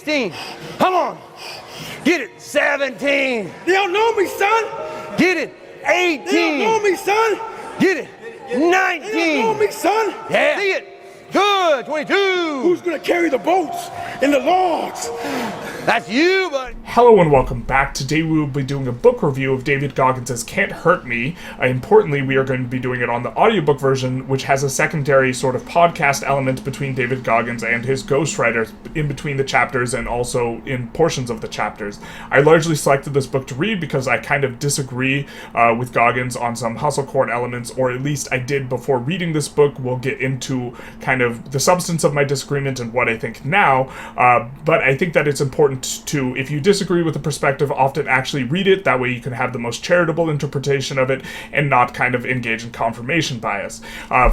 16. Come on. Get it. 17. They don't know me, son. Get it. 18. They don't know me, son. Get it. 19. They don't know me, son. Yeah. See it. Good. 22. Who's gonna carry the boats and the logs? That's you, buddy. Hello and welcome back. Today we will be doing a book review of David Goggins' Can't Hurt Me. Importantly, we are going to be doing it on the audiobook version, which has a secondary sort of podcast element between David Goggins and his ghostwriters in between the chapters and also in portions of the chapters. I largely selected this book to read because I kind of disagree with Goggins on some hustle core elements, or at least I did before reading this book. We'll get into kind of the substance of my disagreement and what I think now, but I think that it's important to, if you disagree with the perspective, often actually read it. That way you can have the most charitable interpretation of it and not kind of engage in confirmation bias.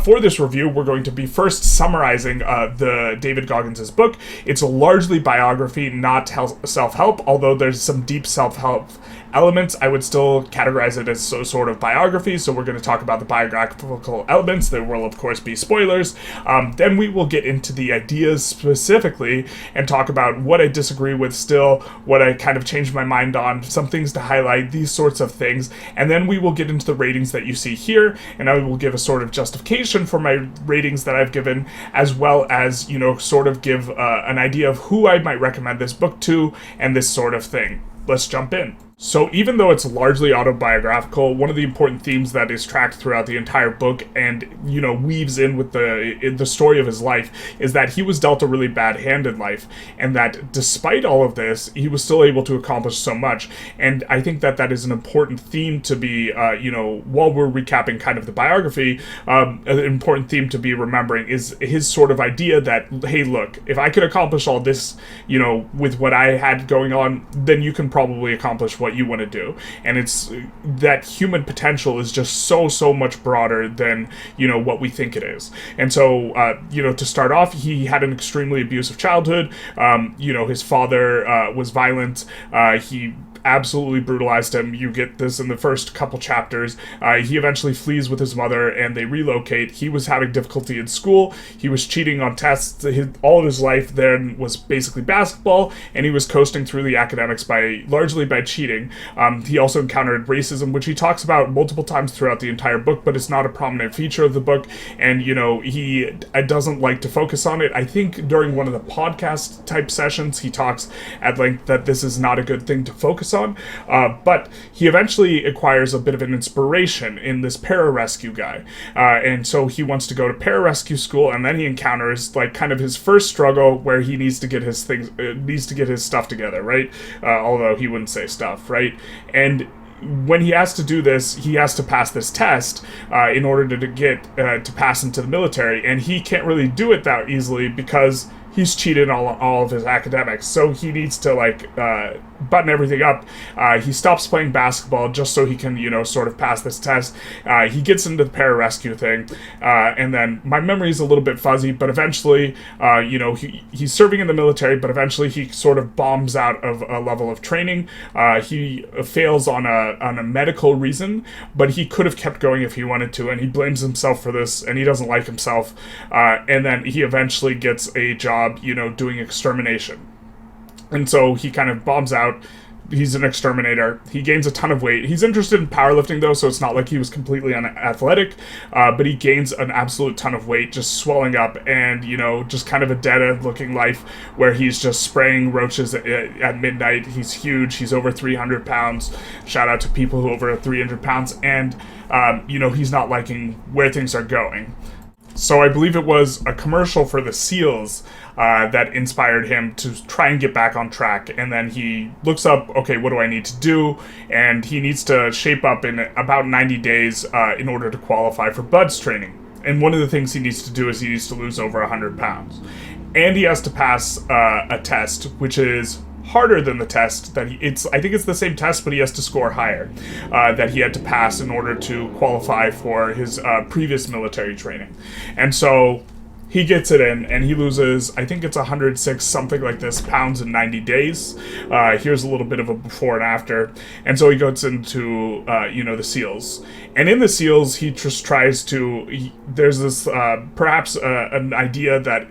For this review, we're going to be first summarizing the David Goggins' book. It's a largely biography, not self-help, although there's some deep self-help elements. I would still categorize it as sort of biography, so we're going to talk about the biographical elements. There will, of course, be spoilers. Then we will get into the ideas specifically and talk about what I disagree with still, what I kind of changed my mind on, some things to highlight, these sorts of things. And then we will get into the ratings that you see here, and I will give a sort of justification for my ratings that I've given, as well as, you know, sort of give an idea of who I might recommend this book to and this sort of thing. Let's jump in. So even though it's largely autobiographical, one of the important themes that is tracked throughout the entire book and, you know, weaves in with the story of his life is that he was dealt a really bad hand in life, and that despite all of this, he was still able to accomplish so much. And I think that that is an important theme to be, you know, while we're recapping kind of the biography, an important theme to be remembering is his sort of idea that, hey, look, if I could accomplish all this, you know, with what I had going on, then you can probably accomplish what you want to do. And it's that human potential is just so much broader than, you know, what we think it is. And so, you know, to start off, he had an extremely abusive childhood. You know, his father was violent. He absolutely brutalized him. You get this in the first couple chapters. He eventually flees with his mother and they relocate. He was having difficulty in school. He was cheating on tests. All of his life then was basically basketball, and he was coasting through the academics largely by cheating. He also encountered racism, which he talks about multiple times throughout the entire book, but it's not a prominent feature of the book. And, you know, he doesn't like to focus on it. I think during one of the podcast type sessions, he talks at length that this is not a good thing to focus on, but he eventually acquires a bit of an inspiration in this pararescue guy, and so he wants to go to pararescue school, and then he encounters like kind of his first struggle where he needs to get his stuff together, right? Although he wouldn't say stuff, right? And when he has to do this, he has to pass this test in order to get to pass into the military, and he can't really do it that easily because he's cheated on all of his academics, so he needs to, like, button everything up. He stops playing basketball just so he can, you know, sort of pass this test. He gets into the pararescue thing, and then my memory is a little bit fuzzy, but eventually, you know, he's serving in the military, but eventually he sort of bombs out of a level of training. He fails on a medical reason, but he could have kept going if he wanted to, and he blames himself for this, and he doesn't like himself, and then he eventually gets a job, you know, doing extermination. And so he kind of bombs out. He's an exterminator. He gains a ton of weight. He's interested in powerlifting, though, so it's not like he was completely unathletic, but he gains an absolute ton of weight, just swelling up, and, you know, just kind of a dead-end-looking life where he's just spraying roaches at midnight. He's huge. He's over 300 pounds. Shout out to people who are over 300 pounds. And, you know, he's not liking where things are going. So I believe it was a commercial for the SEALs that inspired him to try and get back on track. And then he looks up, okay, what do I need to do? And he needs to shape up in about 90 days in order to qualify for BUDS training. And one of the things he needs to do is he needs to lose over 100 pounds. And he has to pass a test, which is harder than the test that I think it's the same test, but he has to score higher, that he had to pass in order to qualify for his previous military training. And so he gets it in, and he loses, I think it's 106, something like this, pounds in 90 days. Here's a little bit of a before and after. And so he goes into, you know, the SEALs. And in the SEALs, he just tries to, there's this, perhaps an idea that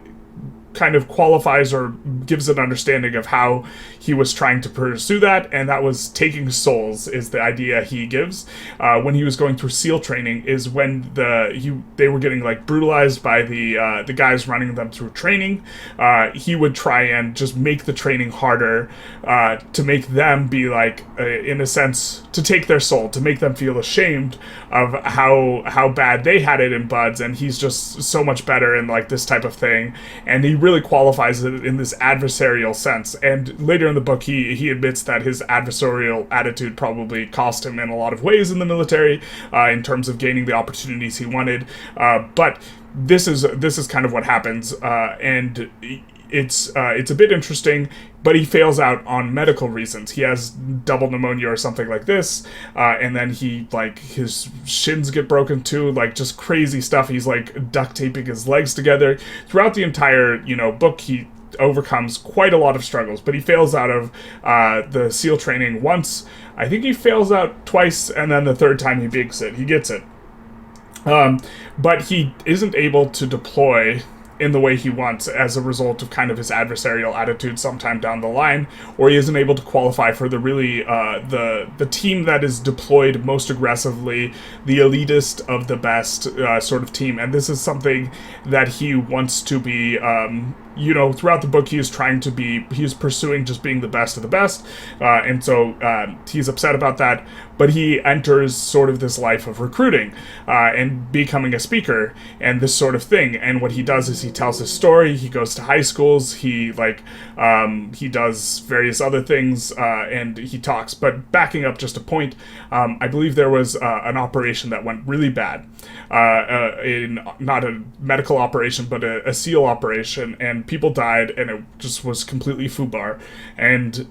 kind of qualifies or gives an understanding of how he was trying to pursue that, and that was taking souls is the idea he gives. When he was going through SEAL training is when they were getting like brutalized by the guys running them through training. He would try and just make the training harder to make them be like, in a sense, to take their soul, to make them feel ashamed of how bad they had it in buds, and he's just so much better in like this type of thing, and he really qualifies it in this adversarial sense. And later in the book he admits that his adversarial attitude probably cost him in a lot of ways in the military, in terms of gaining the opportunities he wanted, but this is kind of what happens, and it's a bit interesting, but he fails out on medical reasons. He has double pneumonia or something like this, and then his shins get broken too, like just crazy stuff. He's like duct taping his legs together. Throughout the entire, book, he overcomes quite a lot of struggles, but he fails out of the SEAL training once. I think he fails out twice, and then the third time he makes it. He gets it. But he isn't able to deploy in the way he wants as a result of kind of his adversarial attitude sometime down the line, or he isn't able to qualify for the really the team that is deployed most aggressively, the elitist of the best sort of team. And this is something that he wants to be, throughout the book he is pursuing just being the best of the best, and so he's upset about that, but he enters sort of this life of recruiting and becoming a speaker and this sort of thing. And what he does is he tells his story, he goes to high schools, he does various other things, and he talks. But backing up just a point, I believe there was an operation that went really bad, in not a medical operation but a SEAL operation, and people died, and it just was completely foobar. And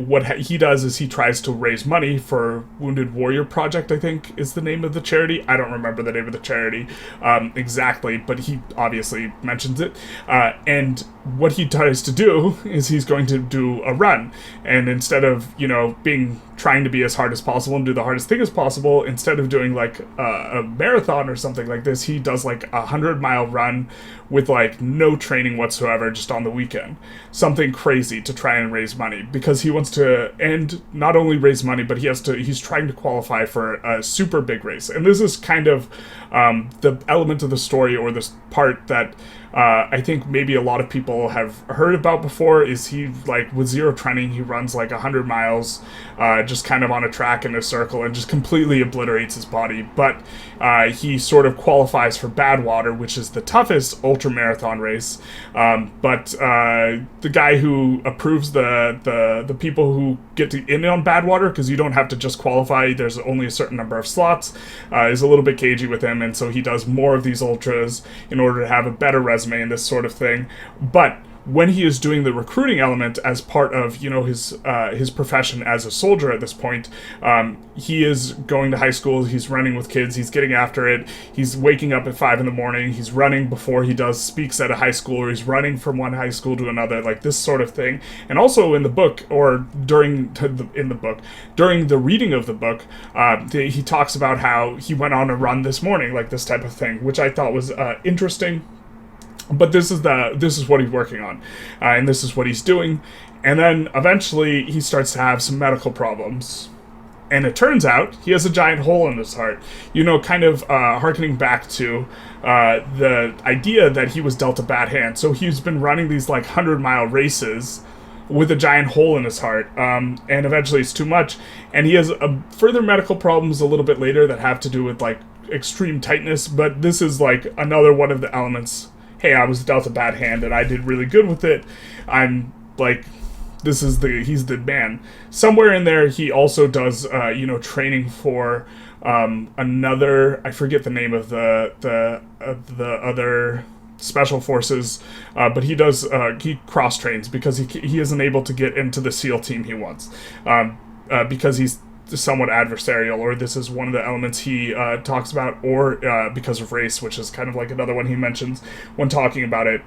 what he does is he tries to raise money for Wounded Warrior Project, I think is the name of the charity. I don't remember the name of the charity exactly, but he obviously mentions it. And what he tries to do is he's going to do a run, and instead of trying to be as hard as possible and do the hardest thing as possible, instead of doing like a marathon or something like this, he does like 100-mile run with like no training whatsoever, just on the weekend, something crazy to try and raise money, because he wants to, and not only raise money, but he's trying to qualify for a super big race. And this is kind of the element of the story, or this part that I think maybe a lot of people have heard about before, is he, like, with zero training, he runs like 100 miles just kind of on a track in a circle and just completely obliterates his body. But he sort of qualifies for Badwater, which is the toughest ultra marathon race. But the guy who approves the people who get in on Badwater, because you don't have to just qualify, there's only a certain number of slots, is a little bit cagey with him, and so he does more of these ultras in order to have a better resume and this sort of thing. But when he is doing the recruiting element as part of his profession as a soldier at this point, he is going to high school, he's running with kids, he's getting after it, he's waking up at 5 a.m, he's running before he speaks at a high school, or he's running from one high school to another, like this sort of thing. And also in the book, or during the reading of the book, he talks about how he went on a run this morning, like this type of thing, which I thought was interesting. But this is what he's working on, and this is what he's doing. And then eventually he starts to have some medical problems, and it turns out he has a giant hole in his heart. Kind of harkening back to the idea that he was dealt a bad hand. So he's been running these like 100-mile races with a giant hole in his heart, and eventually it's too much, and he has further medical problems a little bit later that have to do with like extreme tightness. But this is like another one of the elements. Hey, I was dealt a bad hand and I did really good with it. I'm like, he's the man. Somewhere in there, he also does, training for another, I forget the name of the other special forces, but he cross trains because he isn't able to get into the SEAL team he wants, because he's somewhat adversarial, or this is one of the elements he talks about, or because of race, which is kind of like another one he mentions when talking about it.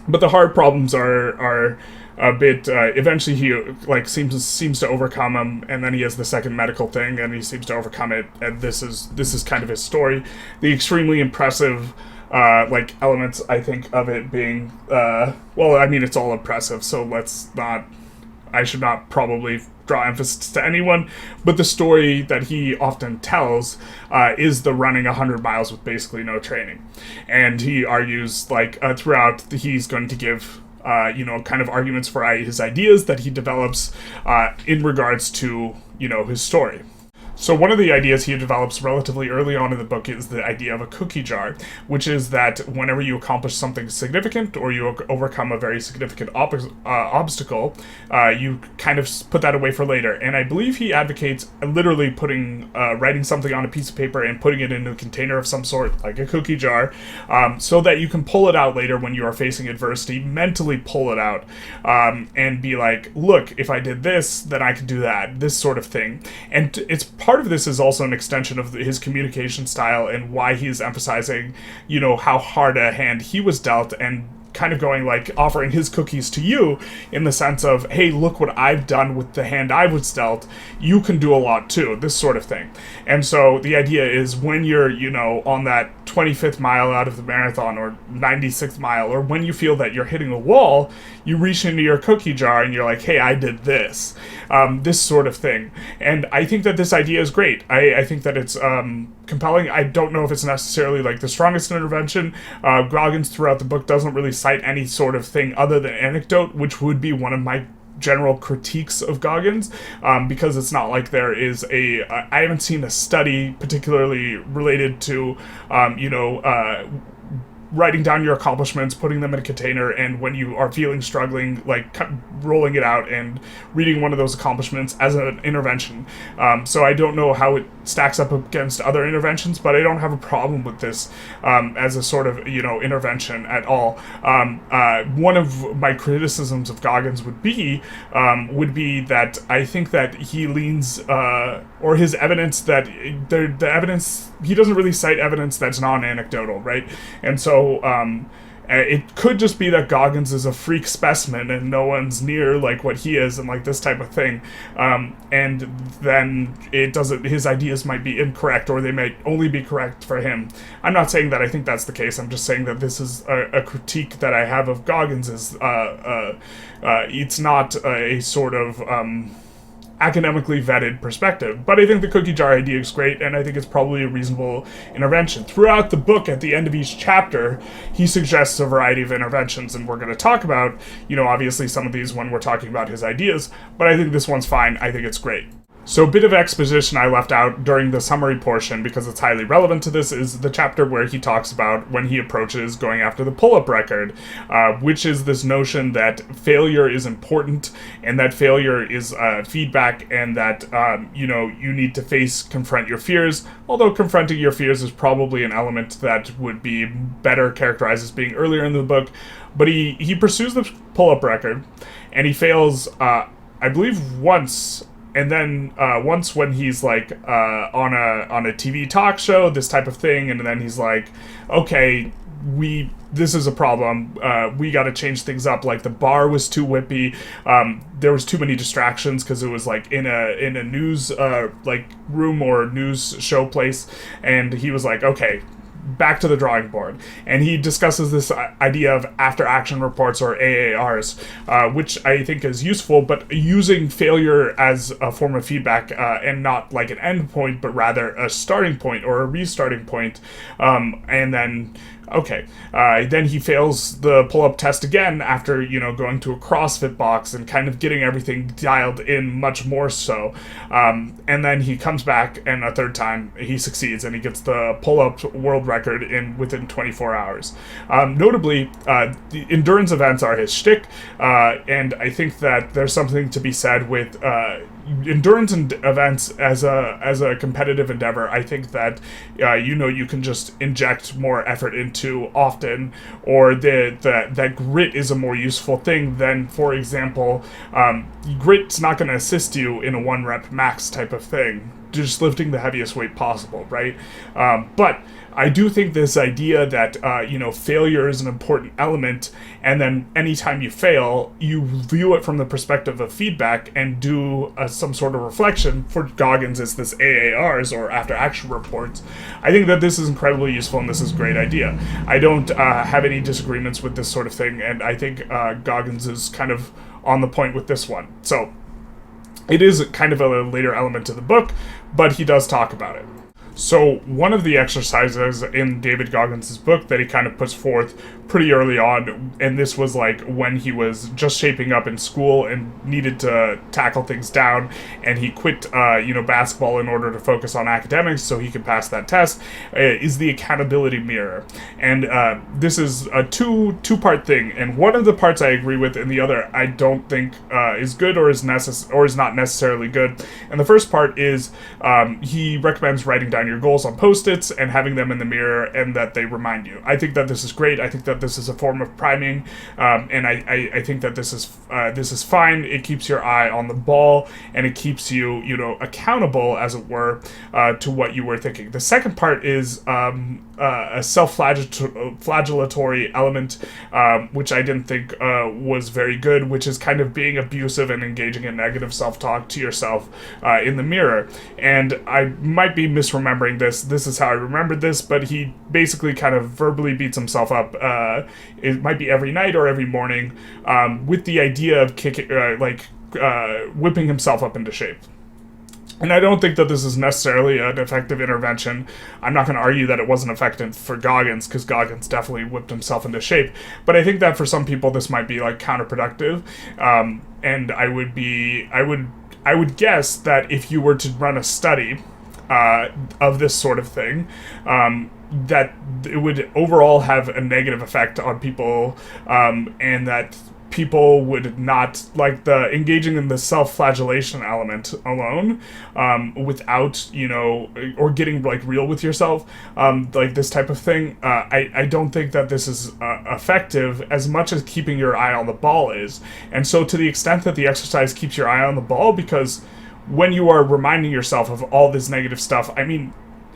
But the hard problems are a bit, eventually he like seems to overcome them, and then he has the second medical thing and he seems to overcome it, and this is kind of his story. The extremely impressive like elements, I think, of it being, well, I mean, it's all oppressive, so I should not probably draw emphasis to anyone, but the story that he often tells is the running 100 miles with basically no training. And he argues, like, throughout, he's going to give kind of arguments for his ideas that he develops in regards to, his story. So one of the ideas he develops relatively early on in the book is the idea of a cookie jar, which is that whenever you accomplish something significant or you overcome a very significant obstacle, you kind of put that away for later. And I believe he advocates literally writing something on a piece of paper and putting it in a container of some sort, like a cookie jar, so that you can pull it out later when you are facing adversity, mentally pull it out, and be like, look, if I did this, then I could do that, this sort of thing. And it's part of this is also an extension of his communication style and why he's emphasizing, how hard a hand he was dealt, and kind of going like offering his cookies to you in the sense of, hey, look what I've done with the hand I was dealt. You can do a lot too, this sort of thing. And so the idea is when you're, on that 25th mile out of the marathon or 96th mile, or when you feel that you're hitting a wall, you reach into your cookie jar and you're like, hey, I did this. This sort of thing. And I think that this idea is great. I think that it's compelling. I don't know if it's necessarily like the strongest intervention. Goggins throughout the book doesn't really cite any sort of thing other than anecdote, which would be one of my general critiques of Goggins, because it's not like there is I haven't seen a study particularly related to, writing down your accomplishments, putting them in a container, and when you are feeling struggling, like rolling it out and reading one of those accomplishments as an intervention. So I don't know how it stacks up against other interventions, but I don't have a problem with this as a sort of, intervention at all. One of my criticisms of Goggins would be that I think that he leans, or his evidence that the evidence, he doesn't really cite evidence that's non-anecdotal, right? And so it could just be that Goggins is a freak specimen and no one's near like what he is and like this type of thing. And then his ideas might be incorrect, or they might only be correct for him. I'm not saying that I think that's the case. I'm just saying that this is a critique that I have of Goggins is it's not a sort of academically vetted perspective. But I think the cookie jar idea is great, and I think it's probably a reasonable intervention. Throughout the book, at the end of each chapter, he suggests a variety of interventions, and we're going to talk about, obviously some of these when we're talking about his ideas, but I think this one's fine. I think it's great. So a bit of exposition I left out during the summary portion because it's highly relevant to this is the chapter where he talks about when he approaches going after the pull-up record, which is this notion that failure is important and that failure is feedback, and that, you need to confront your fears, although confronting your fears is probably an element that would be better characterized as being earlier in the book. But he pursues the pull-up record, and he fails, I believe, once. And then once when he's like on a TV talk show, this type of thing, and then he's like, okay, this is a problem. We got to change things up. Like the bar was too whippy. There was too many distractions because it was like in a news like room or news show place, and he was like, okay, back to the drawing board. And he discusses this idea of after-action reports, or AARs, which I think is useful, but using failure as a form of feedback, and not like an end point, but rather a starting point or a restarting point. And then then he fails the pull-up test again after, going to a CrossFit box and kind of getting everything dialed in much more so. And then he comes back, and a third time he succeeds, and he gets the pull-up world record within 24 hours. Notably, the endurance events are his shtick, and I think that there's something to be said with endurance events as a competitive endeavor. I think that you can just inject more effort into often, or that grit is a more useful thing than, for example, grit's not going to assist you in a 1 rep max type of thing. just lifting the heaviest weight possible, right? But I do think this idea that, failure is an important element, and then anytime you fail, you view it from the perspective of feedback and do some sort of reflection. For Goggins, it's this AARs, or after action reports. I think that this is incredibly useful, and this is a great idea. I don't have any disagreements with this sort of thing, and I think Goggins is kind of on the point with this one. So it is kind of a later element to the book, but he does talk about it. So one of the exercises in David Goggins' book that he kind of puts forth pretty early on, and this was like when he was just shaping up in school and needed to tackle things down, and he quit basketball in order to focus on academics so he could pass that test, is the accountability mirror. And this is a two-part thing, and one of the parts I agree with, and the other I don't think is good or is not necessarily good. And the first part is he recommends writing down your goals on Post-its and having them in the mirror, and that they remind you. I think that this is great. I think that this is a form of priming, and I think that this is fine. It keeps your eye on the ball, and it keeps you accountable, as it were, to what you were thinking. The second part is a self-flagellatory element, which I didn't think was very good, which is kind of being abusive and engaging in negative self-talk to yourself in the mirror. And I might be misremembering this. This is how I remembered this, but he basically kind of verbally beats himself up. It might be every night or every morning, with the idea of whipping himself up into shape. And I don't think that this is necessarily an effective intervention. I'm not going to argue that it wasn't effective for Goggins, because Goggins definitely whipped himself into shape. But I think that for some people this might be like counterproductive. And I would guess that if you were to run a study of this sort of thing, that it would overall have a negative effect on people, and that people would not like the engaging in the self-flagellation element alone, without, or getting like real with yourself, like this type of thing. I don't think that this is effective as much as keeping your eye on the ball is. And so to the extent that the exercise keeps your eye on the ball, because when you are reminding yourself of all this negative stuff, I mean,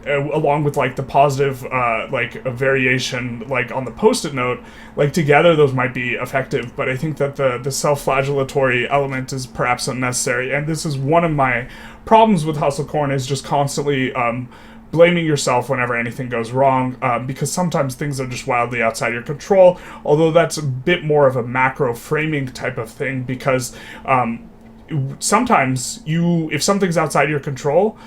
along with like the positive a variation like on the Post-it note, like together those might be effective. But I think that the self-flagellatory element is perhaps unnecessary, and this is one of my problems with Hustle Corn, is just constantly blaming yourself whenever anything goes wrong, because sometimes things are just wildly outside your control, although that's a bit more of a macro framing type of thing, because sometimes if something's outside your control,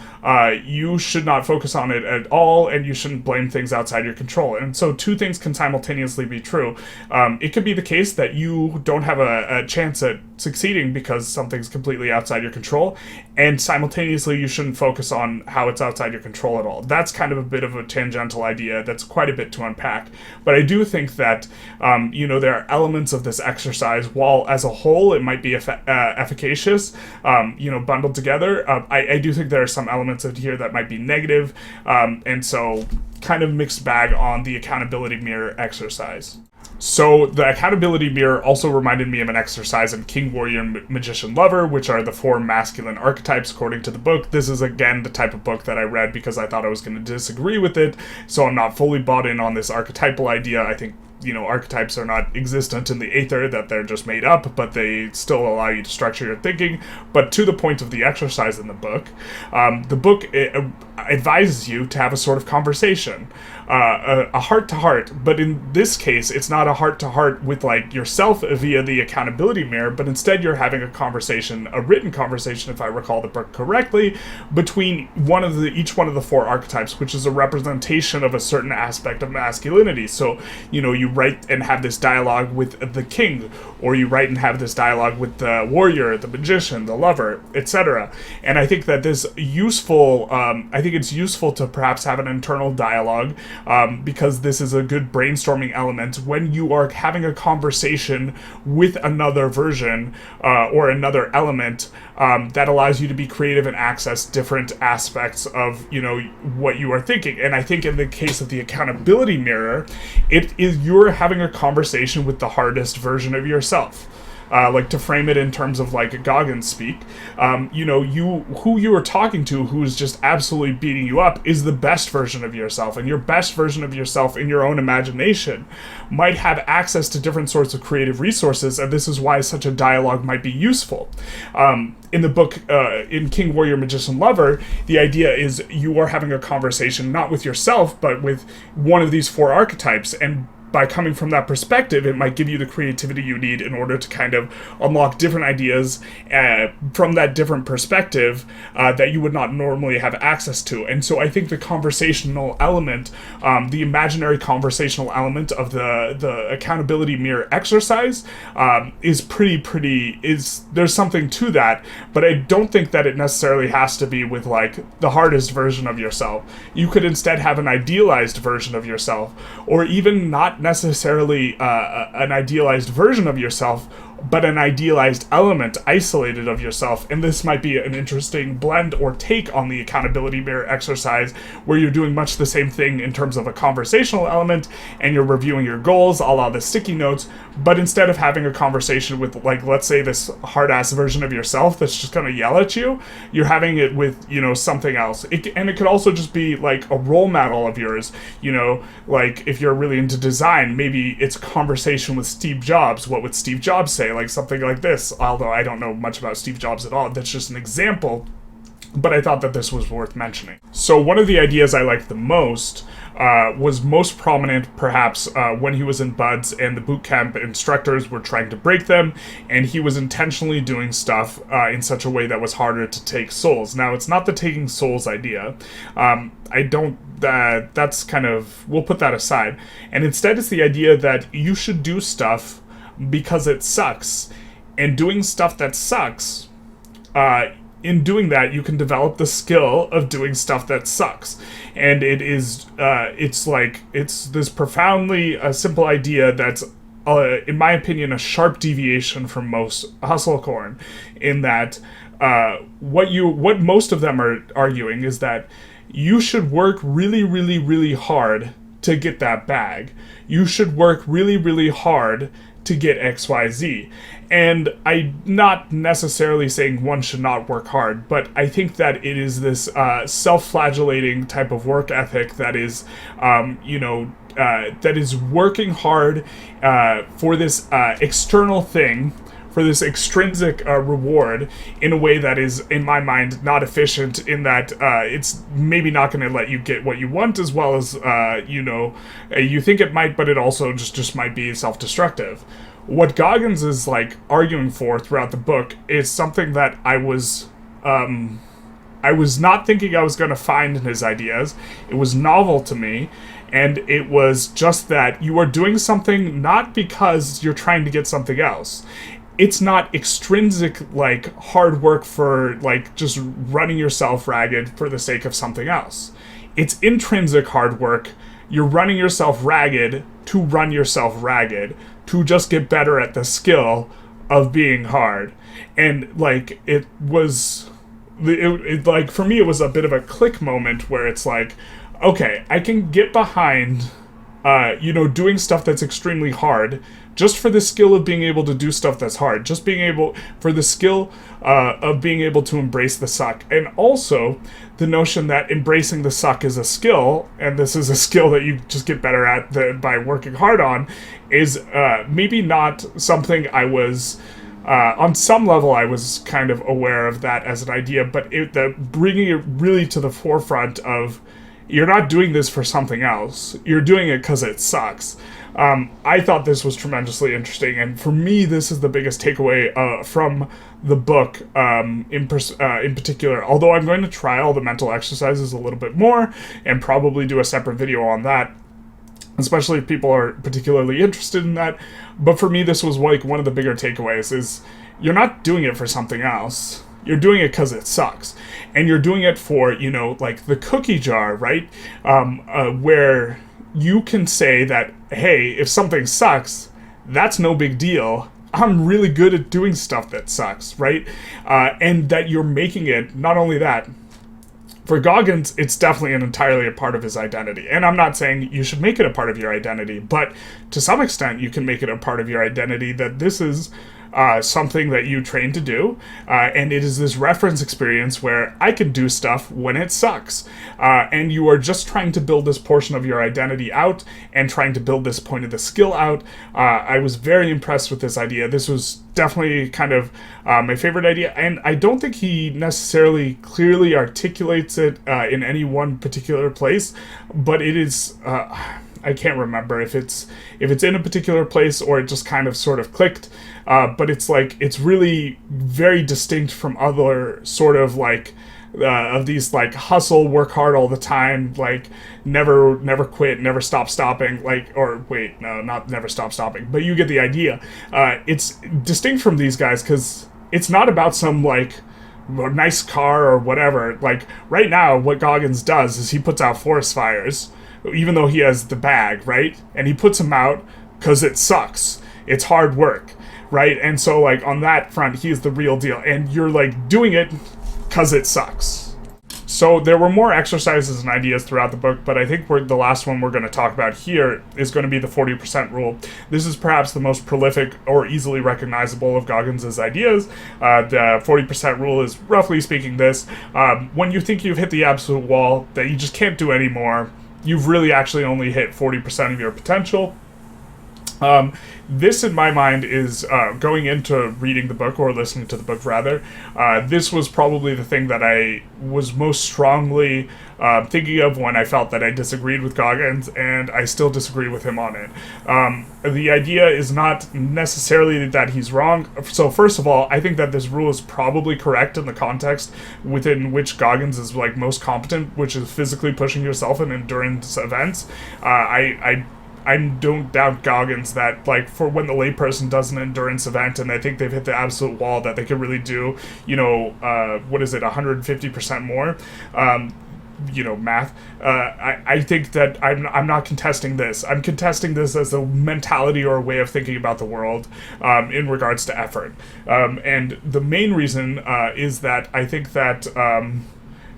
you should not focus on it at all, and you shouldn't blame things outside your control. And so two things can simultaneously be true. It could be the case that you don't have a chance at succeeding because something's completely outside your control, and simultaneously you shouldn't focus on how it's outside your control at all. That's kind of a bit of a tangential idea that's quite a bit to unpack. But I do think that there are elements of this exercise, while as a whole it might be efficacious, bundled together, I do think there are some elements of here that might be negative, and so kind of mixed bag on the accountability mirror exercise. So the accountability mirror also reminded me of an exercise in King, Warrior, Magician, Lover, which are the 4 masculine archetypes according to the book. This is again the type of book that I read because I thought I was going to disagree with it, so I'm not fully bought in on this archetypal idea. I think archetypes are not existent in the aether, that they're just made up, but they still allow you to structure your thinking. But to the point of the exercise in the book advises you to have a sort of conversation, a heart-to-heart, but in this case, it's not a heart-to-heart with like yourself via the accountability mirror, but instead you're having a conversation, a written conversation, if I recall the book correctly, between each one of the 4 archetypes, which is a representation of a certain aspect of masculinity. So, you write and have this dialogue with the king, or you write and have this dialogue with the warrior, the magician, the lover, etc. And I think that this useful, it's useful to perhaps have an internal dialogue, because this is a good brainstorming element when you are having a conversation with another version, or another element, that allows you to be creative and access different aspects of, what you are thinking. And I think in the case of the accountability mirror, it is you're having a conversation with the hardest version of yourself. like to frame it in terms of like Goggins speak, who you are talking to, who is just absolutely beating you up, is the best version of yourself, and your best version of yourself in your own imagination might have access to different sorts of creative resources, and this is why such a dialogue might be useful. In the book, in King, Warrior, Magician, Lover, the idea is you are having a conversation not with yourself, but with one of these four archetypes, and by coming from that perspective, it might give you the creativity you need in order to kind of unlock different ideas from that different perspective that you would not normally have access to. And so I think the conversational element, the imaginary conversational element of the accountability mirror exercise is there's something to that, but I don't think that it necessarily has to be with like the hardest version of yourself. You could instead have an idealized version of yourself, or even not necessarily an idealized version of yourself, but an idealized element isolated of yourself. And this might be an interesting blend or take on the accountability mirror exercise, where you're doing much the same thing in terms of a conversational element, and you're reviewing your goals, a la the sticky notes, but instead of having a conversation with, like, let's say this hard-ass version of yourself that's just gonna yell at you, you're having it with, something else. And it could also just be, like, a role model of yours, like, if you're really into design, maybe it's a conversation with Steve Jobs. What would Steve Jobs say? Like something like this, although I don't know much about Steve Jobs at all. That's just an example, but I thought that this was worth mentioning. So one of the ideas I liked the most was most prominent perhaps when he was in Buds and the boot camp instructors were trying to break them, and he was intentionally doing stuff in such a way that was harder to take souls. Now, it's not the taking souls idea. That's kind of, we'll put that aside. And instead it's the idea that you should do stuff because it sucks, and doing stuff that sucks, in doing that you can develop the skill of doing stuff that sucks. And it's this profoundly simple idea that's in my opinion a sharp deviation from most hustlecorn, in that what most of them are arguing is that you should work really, really, really hard to get that bag. You should work really, really hard to get XYZ. And I'm not necessarily saying one should not work hard, but I think that it is this self-flagellating type of work ethic that is, that is working hard for this external thing, for this extrinsic reward, in a way that is, in my mind, not efficient, in that it's maybe not going to let you get what you want as well as, you think it might, but it also just might be self-destructive. What Goggins is, like, arguing for throughout the book is something that I was not thinking I was going to find in his ideas. It was novel to me, and it was just that you are doing something not because you're trying to get something else. It's not extrinsic, like, hard work for, like, just running yourself ragged for the sake of something else. It's intrinsic hard work. You're running yourself ragged to run yourself ragged, to just get better at the skill of being hard. And, like, it like, for me, it was a bit of a click moment where it's like, okay, I can get behind, doing stuff that's extremely hard, just for the skill of being able to do stuff that's hard, for the skill of being able to embrace the suck. And also the notion that embracing the suck is a skill, and this is a skill that you just get better at by working hard on, is maybe not something I was, on some level I was kind of aware of that as an idea, but bringing it really to the forefront of, you're not doing this for something else, you're doing it because it sucks. I thought this was tremendously interesting, and for me, this is the biggest takeaway from the book in particular. Although I'm going to try all the mental exercises a little bit more, and probably do a separate video on that, especially if people are particularly interested in that. But for me, this was like one of the bigger takeaways, is you're not doing it for something else. You're doing it because it sucks. And you're doing it for, like the cookie jar, right? Where you can say that, hey, if something sucks, that's no big deal. I'm really good at doing stuff that sucks, right? And that you're making it, not only that, for Goggins, it's definitely entirely a part of his identity. And I'm not saying you should make it a part of your identity, but to some extent, you can make it a part of your identity that this is something that you train to do, and it is this reference experience where I can do stuff when it sucks, and you are just trying to build this portion of your identity out and trying to build this point of the skill out. I was very impressed with this idea. This was definitely kind of my favorite idea, and I don't think he necessarily clearly articulates it in any one particular place, but it is I can't remember if it's in a particular place or it just kind of sort of clicked, but it's like it's really very distinct from other sort of like of these like hustle, work hard all the time, like never quit, never stop stopping, like, or wait, no, not never stop stopping, but you get the idea. It's distinct from these guys because it's not about some like nice car or whatever. Like right now, what Goggins does is he puts out forest fires, even though he has the bag, right? And he puts them out because it sucks. It's hard work, right? And so like on that front, he is the real deal. And you're like doing it because it sucks. So there were more exercises and ideas throughout the book, but I think the last one we're going to talk about here is going to be the 40% rule. This is perhaps the most prolific or easily recognizable of Goggins' ideas. The 40% rule is, roughly speaking, this. When you think you've hit the absolute wall, that you just can't do anymore, you've really actually only hit 40% of your potential. This, in my mind, is going into reading the book, or listening to the book, rather. This was probably the thing that I was most strongly thinking of when I felt that I disagreed with Goggins, and I still disagree with him on it. The idea is not necessarily that he's wrong. So, first of all, I think that this rule is probably correct in the context within which Goggins is like most competent, which is physically pushing yourself in endurance events. I don't doubt Goggins that, like, for when the layperson does an endurance event and they think they've hit the absolute wall, that they could really do, 150% more, math. I think that I'm not contesting this. I'm contesting this as a mentality or a way of thinking about the world in regards to effort. And the main reason is that I think that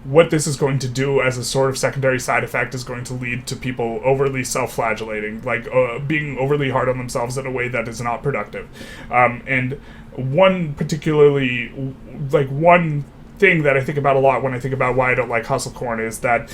what this is going to do as a sort of secondary side effect is going to lead to people overly self-flagellating, like being overly hard on themselves in a way that is not productive. And one thing that I think about a lot when I think about why I don't like hustle corn is that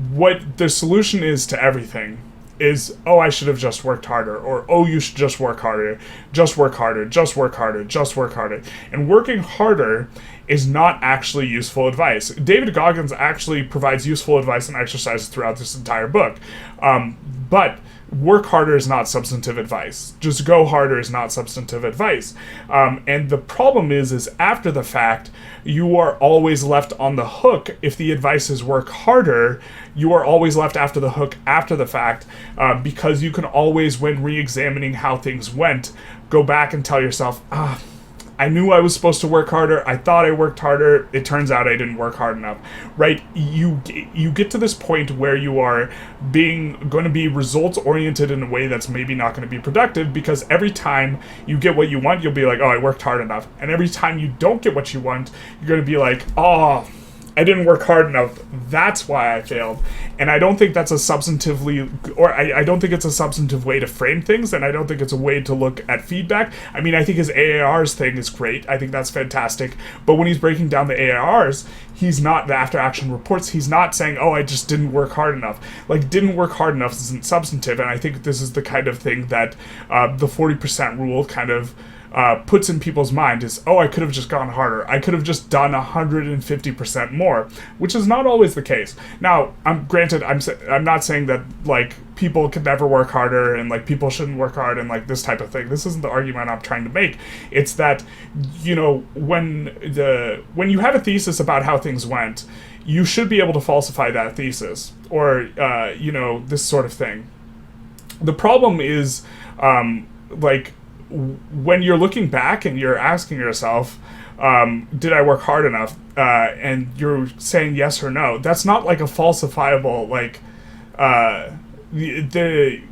what the solution is to everything is, oh, I should have just worked harder, or, oh, you should just work harder, just work harder, just work harder, just work harder. And working harder is not actually useful advice. David Goggins actually provides useful advice and exercises throughout this entire book. But work harder is not substantive advice. Just go harder is not substantive advice. And the problem is after the fact, you are always left on the hook. If the advice is work harder, you are always left after the hook after the fact, because you can always, when re-examining how things went, go back and tell yourself, I knew I was supposed to work harder. I thought I worked harder. It turns out I didn't work hard enough, right? You get to this point where you are going to be results oriented in a way that's maybe not going to be productive, because every time you get what you want, you'll be like, oh, I worked hard enough. And every time you don't get what you want, you're going to be like, oh, I didn't work hard enough. That's why I failed. And I don't think that's I don't think it's a substantive way to frame things, and I don't think it's a way to look at feedback. I mean, I think his AARs thing is great. I think that's fantastic. But when he's breaking down the AARs, he's not, the after action reports, he's not saying, oh, I just didn't work hard enough. Like, didn't work hard enough isn't substantive, and I think this is the kind of thing that the 40% rule kind of puts in people's mind is, oh, I could have just gone harder. I could have just done 150% more, which is not always the case. Now, I'm not saying that, like, people could never work harder and, like, people shouldn't work hard and, like, this type of thing. This isn't the argument I'm trying to make. It's that, when you have a thesis about how things went, you should be able to falsify that thesis, or, this sort of thing. The problem is, when you're looking back and you're asking yourself, did I work hard enough? And you're saying yes or no. That's not like a falsifiable,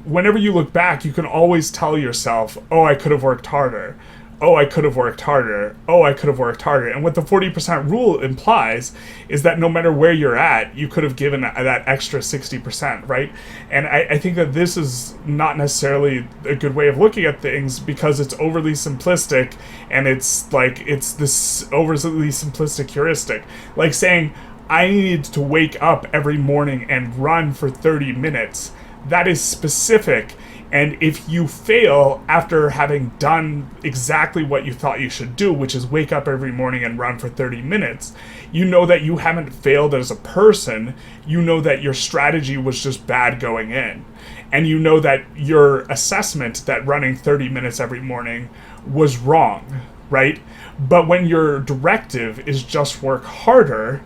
whenever you look back, you can always tell yourself, oh, I could have worked harder. oh, I could have worked harder. Oh, I could have worked harder. And what the 40% rule implies is that no matter where you're at, you could have given that extra 60%, right? And I think that this is not necessarily a good way of looking at things because it's overly simplistic, and it's this overly simplistic heuristic. Like saying, I need to wake up every morning and run for 30 minutes. That is specific. And if you fail after having done exactly what you thought you should do, which is wake up every morning and run for 30 minutes, you know that you haven't failed as a person. You know that your strategy was just bad going in. And you know that your assessment that running 30 minutes every morning was wrong, right? But when your directive is just work harder,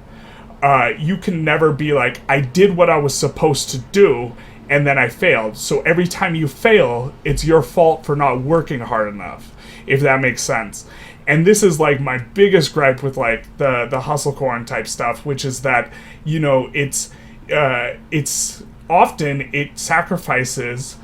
you can never be like, I did what I was supposed to do, and then I failed. So every time you fail, it's your fault for not working hard enough, if that makes sense. And this is like my biggest gripe with like the hustle corn type stuff, which is that, you know, it's often it sacrifices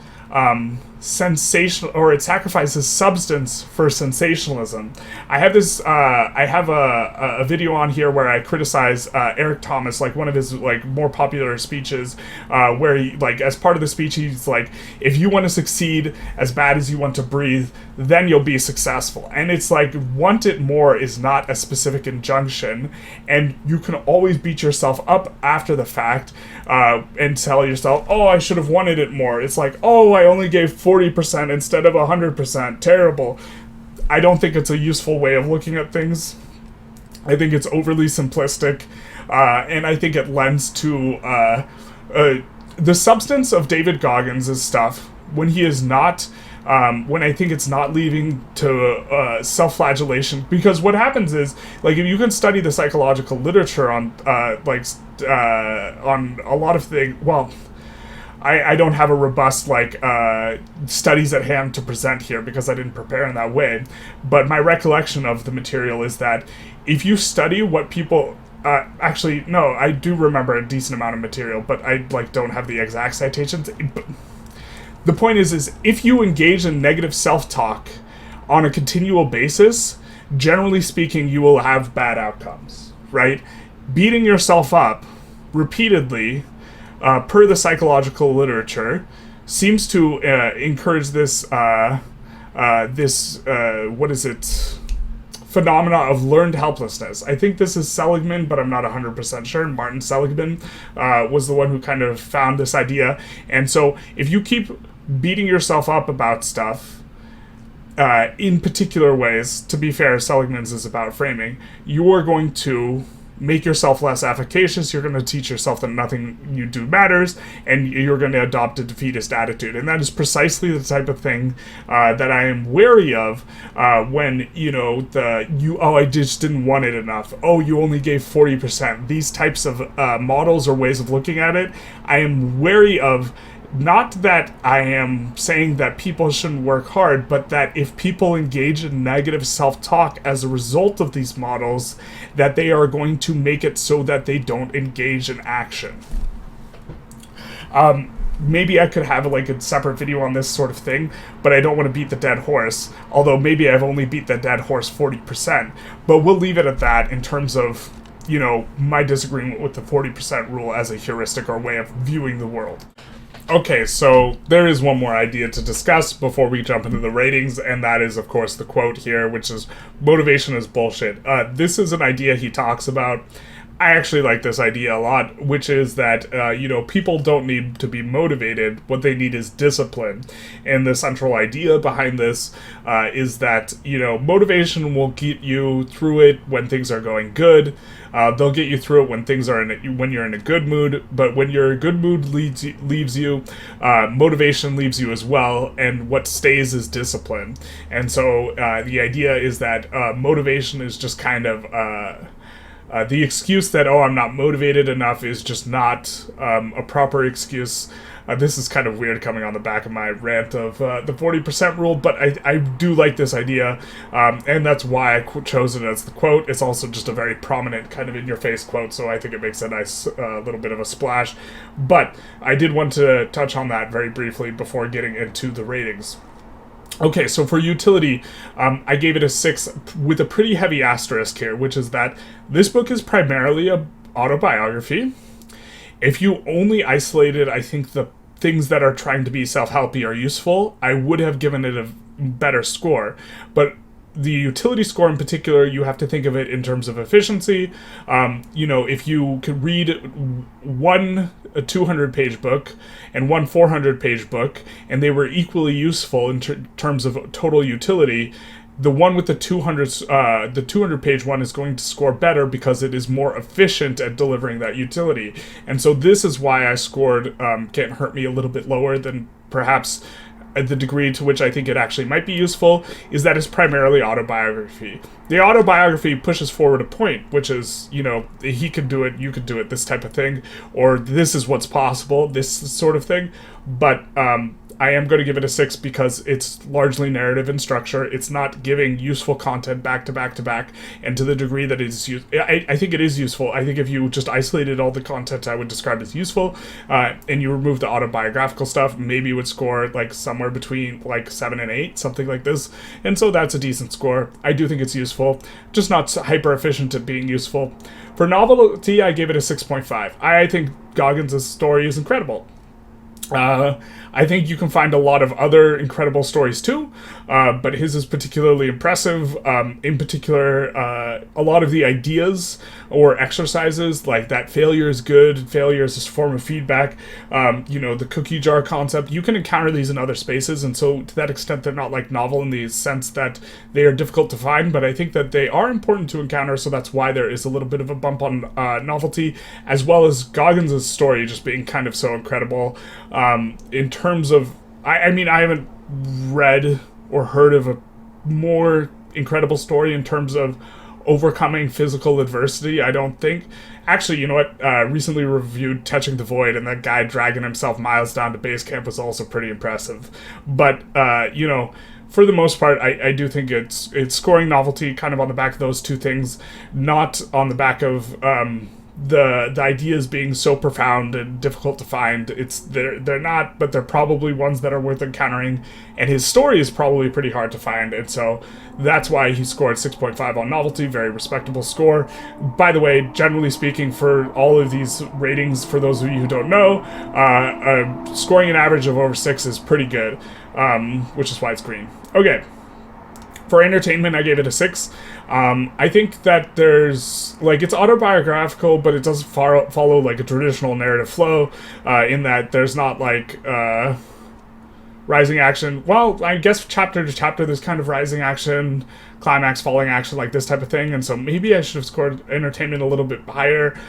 it sacrifices substance for sensationalism. I have a video on here where I criticize Eric Thomas, like one of his like more popular speeches, where he, like, as part of the speech, he's like, if you want to succeed as bad as you want to breathe, then you'll be successful. And it's like, want it more is not a specific injunction, and you can always beat yourself up after the fact and tell yourself, oh, I should have wanted it more. It's like, oh, I only gave 40% instead of 100%. Terrible. I don't think it's a useful way of looking at things. I think it's overly simplistic, and I think it lends to the substance of David Goggins' stuff when he is not. When I think it's not leading to self-flagellation, because what happens is, like, if you can study the psychological literature on on a lot of things, well, I don't have a robust studies at hand to present here because I didn't prepare in that way, but my recollection of the material is that if you study what people actually, no, I do remember a decent amount of material, but I don't have the exact citations. The point is if you engage in negative self-talk on a continual basis, generally speaking, you will have bad outcomes, right? Beating yourself up repeatedly, per the psychological literature, seems to encourage this phenomena of learned helplessness. I think this is Seligman, but I'm not 100% sure. Martin Seligman was the one who kind of found this idea. And so if you keep beating yourself up about stuff, in particular ways, to be fair, Seligman's is about framing, you are going to make yourself less efficacious. You're going to teach yourself that nothing you do matters, and you're going to adopt a defeatist attitude. And that is precisely the type of thing that I am wary of when, I just didn't want it enough. Oh, you only gave 40%. These types of models or ways of looking at it, I am wary of. Not that I am saying that people shouldn't work hard, but that if people engage in negative self-talk as a result of these models, that they are going to make it so that they don't engage in action. Maybe I could have a separate video on this sort of thing, but I don't want to beat the dead horse, although maybe I've only beat the dead horse 40%. But we'll leave it at that in terms of, my disagreement with the 40% rule as a heuristic or way of viewing the world. Okay, so there is one more idea to discuss before we jump into the ratings, and that is, of course, the quote here, which is, motivation is bullshit. This is an idea he talks about. I actually like this idea a lot, which is that, people don't need to be motivated. What they need is discipline. And the central idea behind this is that, motivation will get you through it when things are going good. They'll get you through it when you're in a good mood, but when your good mood leaves you, motivation leaves you as well, and what stays is discipline. And so the idea is that motivation is just kind of the excuse that, I'm not motivated enough, is just not a proper excuse. This is kind of weird coming on the back of my rant of the 40% rule, but I do like this idea, and that's why I chose it as the quote. It's also just a very prominent kind of in-your-face quote, so I think it makes a nice little bit of a splash. But I did want to touch on that very briefly before getting into the ratings. Okay, so for utility, I gave it a 6 with a pretty heavy asterisk here, which is that this book is primarily a autobiography. If you only isolated, I think, the things that are trying to be self-helpy are useful, I would have given it a better score. But the utility score in particular, you have to think of it in terms of efficiency. If you could read a 200-page book and one 400-page book, and they were equally useful in terms of total utility, the one with the 200-page one is going to score better because it is more efficient at delivering that utility. And so this is why I scored Can't Hurt Me a little bit lower than perhaps the degree to which I think it actually might be useful, is that it's primarily autobiography. The autobiography pushes forward a point, which is, he could do it, you could do it, this type of thing, or this is what's possible, this sort of thing. But I am going to give it a 6 because it's largely narrative in structure. It's not giving useful content back to back to back, and to the degree that it's I think it is useful. I think if you just isolated all the content I would describe as useful, and you remove the autobiographical stuff, maybe you would score like somewhere between like 7 and 8, something like this. And so that's a decent score. I do think it's useful, just not hyper efficient at being useful. For novelty, I gave it a 6.5. I think Goggins' story is incredible. I think you can find a lot of other incredible stories too, but his is particularly impressive. In particular, a lot of the ideas or exercises, like that failure is good, failure is a form of feedback, the cookie jar concept, you can encounter these in other spaces, and so to that extent they're not like novel in the sense that they are difficult to find, but I think that they are important to encounter, so that's why there is a little bit of a bump on novelty, as well as Goggins' story just being kind of so incredible. In terms of, I mean, I haven't read or heard of a more incredible story in terms of overcoming physical adversity, I don't think. Actually, you know what? Recently reviewed Touching the Void, and that guy dragging himself miles down to base camp was also pretty impressive. But, for the most part, I do think it's scoring novelty kind of on the back of those two things, not on the back of the ideas being so profound and difficult to find. They're not, but they're probably ones that are worth encountering, and his story is probably pretty hard to find, and so that's why he scored 6.5 on novelty. Very respectable score. By the way, generally speaking, for all of these ratings, for those of you who don't know, scoring an average of over 6 is pretty good, which is why it's green. Okay. For entertainment, I gave it a 6. I think that there's, it's autobiographical, but it doesn't follow, like, a traditional narrative flow, in that there's not, rising action. Well, I guess chapter to chapter, there's kind of rising action, climax, falling action, like this type of thing, and so maybe I should have scored entertainment a little bit higher.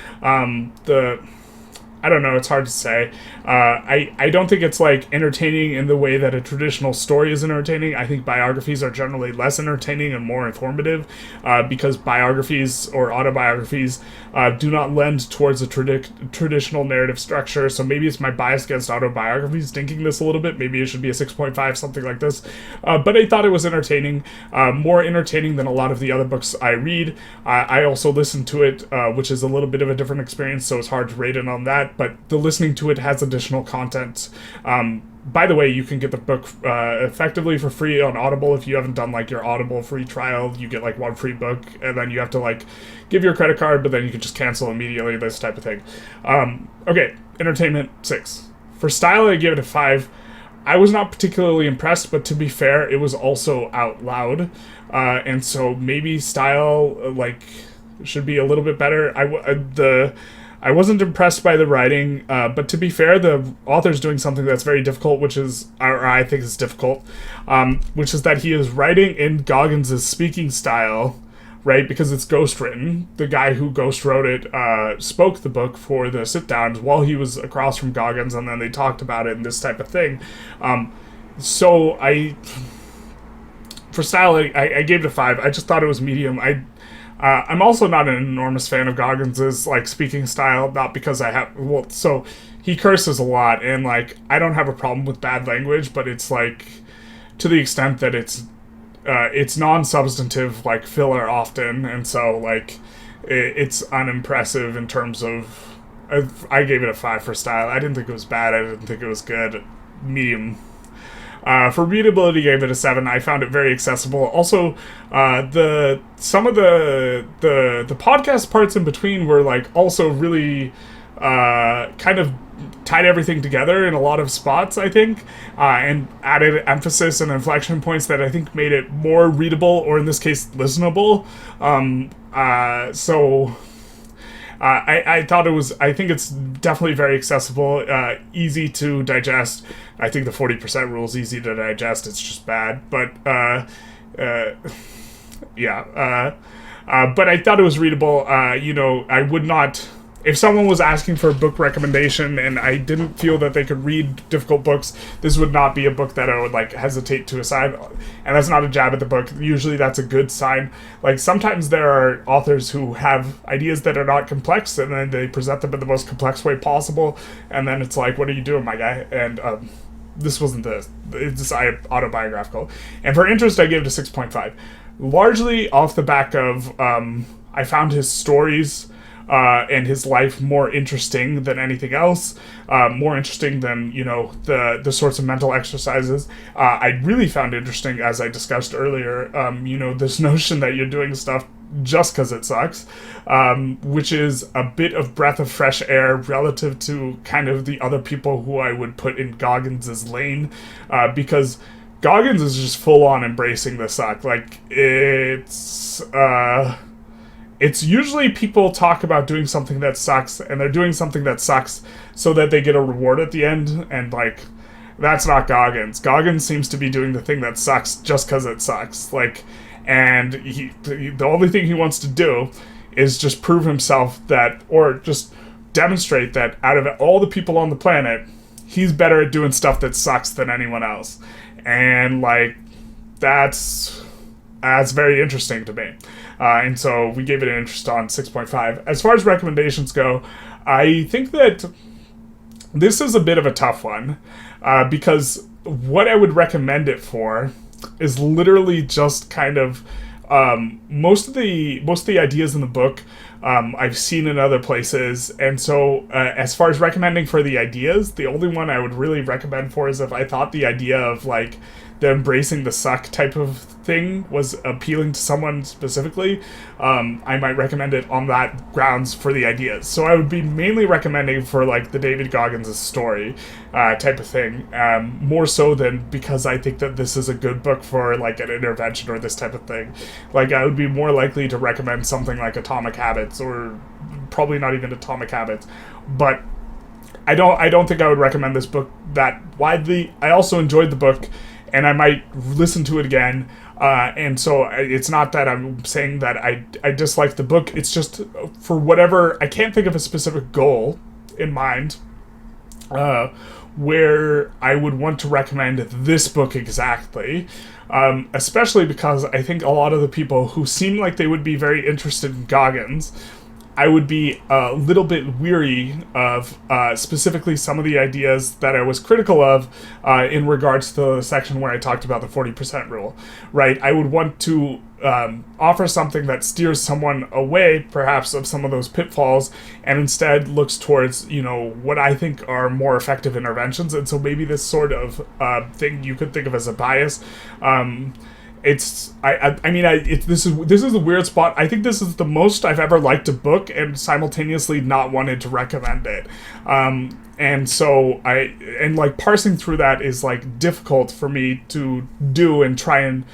I don't know, it's hard to say. I don't think it's, entertaining in the way that a traditional story is entertaining. I think biographies are generally less entertaining and more informative, because biographies or autobiographies do not lend towards a traditional narrative structure, so maybe it's my bias against autobiographies thinking this a little bit. Maybe it should be a 6.5, something like this. But I thought it was entertaining, more entertaining than a lot of the other books I read. I also listened to it, which is a little bit of a different experience, so it's hard to rate it on that. But the listening to it has additional content. By the way, you can get the book effectively for free on Audible. If you haven't done your Audible free trial, you get one free book, and then you have to give your credit card, but then you can just cancel immediately, this type of thing. Okay, entertainment, 6. For style, I give it a 5. I was not particularly impressed, but to be fair, it was also out loud, and so maybe style should be a little bit better. I wasn't impressed by the writing, but to be fair, the author's doing something that's very difficult, which is, or I think is difficult, which is that he is writing in Goggins' speaking style, right? Because it's ghostwritten. The guy who ghost wrote it spoke the book for the sit-downs while he was across from Goggins, and then they talked about it and this type of thing. For style, I gave it a 5. I just thought it was medium. I'm also not an enormous fan of Goggins' speaking style, not because so he curses a lot, and I don't have a problem with bad language, but it's to the extent that it's non-substantive, filler often, and so it's unimpressive in terms of. I gave it a 5 for style. I didn't think it was bad. I didn't think it was good. Medium. For readability, gave it a 7. I found it very accessible. Also, some of the podcast parts in between were like also really kind of tied everything together in a lot of spots, I think, and added emphasis and inflection points that I think made it more readable, or in this case, listenable. I thought it was, I think it's definitely very accessible, easy to digest. I think the 40% rule is easy to digest, it's just bad, but, but I thought it was readable. I would not, if someone was asking for a book recommendation and I didn't feel that they could read difficult books, this would not be a book that I would like hesitate to assign. And that's not a jab at the book. Usually that's a good sign. Like sometimes there are authors who have ideas that are not complex and then they present them in the most complex way possible. And then it's like, what are you doing, my guy? And this wasn't this. It's autobiographical. And for interest, I gave it a 6.5. Largely off the back of, I found his stories and his life more interesting than anything else, more interesting than, the sorts of mental exercises I really found interesting, as I discussed earlier, this notion that you're doing stuff just because it sucks, which is a bit of breath of fresh air relative to kind of the other people who I would put in Goggins' lane, because Goggins is just full on embracing the suck. Like, it's usually people talk about doing something that sucks, and they're doing something that sucks so that they get a reward at the end, and, like, that's not Goggins. Goggins seems to be doing the thing that sucks just because it sucks. Like, and the only thing he wants to do is just prove himself that, or just demonstrate that out of all the people on the planet, he's better at doing stuff that sucks than anyone else. And, like, that's very interesting to me. And so we gave it an interest on 6.5. As far as recommendations go, I think that this is a bit of a tough one, because what I would recommend it for is literally just kind of most of the ideas in the book I've seen in other places, and so as far as recommending for the ideas, the only one I would really recommend for is if I thought the idea of like the embracing the suck type of thing was appealing to someone specifically, I might recommend it on that grounds for the ideas. So I would be mainly recommending for like the David Goggins' story type of thing, more so than because I think that this is a good book for like an intervention or this type of thing. Like I would be more likely to recommend something like Atomic Habits, or probably not even Atomic Habits, but I don't think I would recommend this book that widely. I also enjoyed the book, and I might listen to it again, and so it's not that I'm saying that I dislike the book, it's just for whatever, I can't think of a specific goal in mind where I would want to recommend this book exactly, especially because I think a lot of the people who seem like they would be very interested in Goggins, I would be a little bit weary of specifically some of the ideas that I was critical of in regards to the section where I talked about the 40% rule, right? I would want to offer something that steers someone away, perhaps, of some of those pitfalls, and instead looks towards, what I think are more effective interventions. And so maybe this sort of thing you could think of as a bias. This is a weird spot. I think this is the most I've ever liked a book and simultaneously not wanted to recommend it. And so parsing through that is like difficult for me to do and try and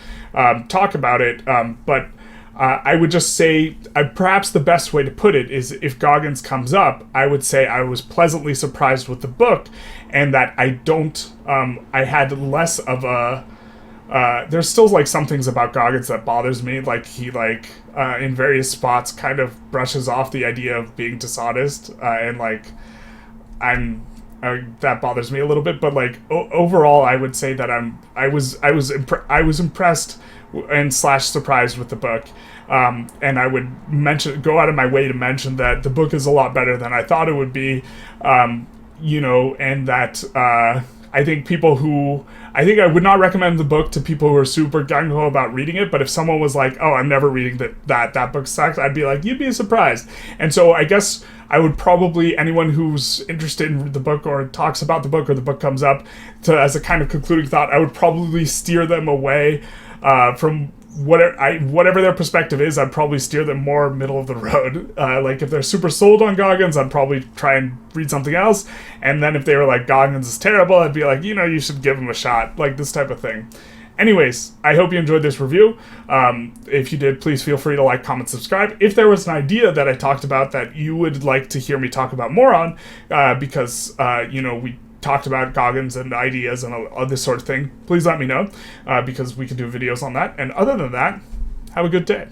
talk about it. But I would just say, perhaps the best way to put it is, if Goggins comes up, I would say I was pleasantly surprised with the book, and that I had less of a, there's still like some things about Goggins that bothers me, like he in various spots kind of brushes off the idea of being dishonest, and like that bothers me a little bit. But like overall, I would say that I was impressed and / surprised with the book, and I would go out of my way to mention that the book is a lot better than I thought it would be, and that I think I would not recommend the book to people who are super gung-ho about reading it, but if someone was like, oh, I'm never reading that book sucks, I'd be like, you'd be surprised. And so I guess I would probably, anyone who's interested in the book or talks about the book or the book comes up, as a kind of concluding thought, I would probably steer them away from whatever their perspective is. I'd probably steer them more middle of the road. Like if they're super sold on Goggins, I'd probably try and read something else. And then if they were like, Goggins is terrible, I'd be like, you should give him a shot, like this type of thing. Anyways, I hope you enjoyed this review. If you did, please feel free to like, comment, subscribe. If there was an idea that I talked about that you would like to hear me talk about more on, because we talked about Goggins and ideas and all this sort of thing, please let me know, because we can do videos on that. And other than that, have a good day.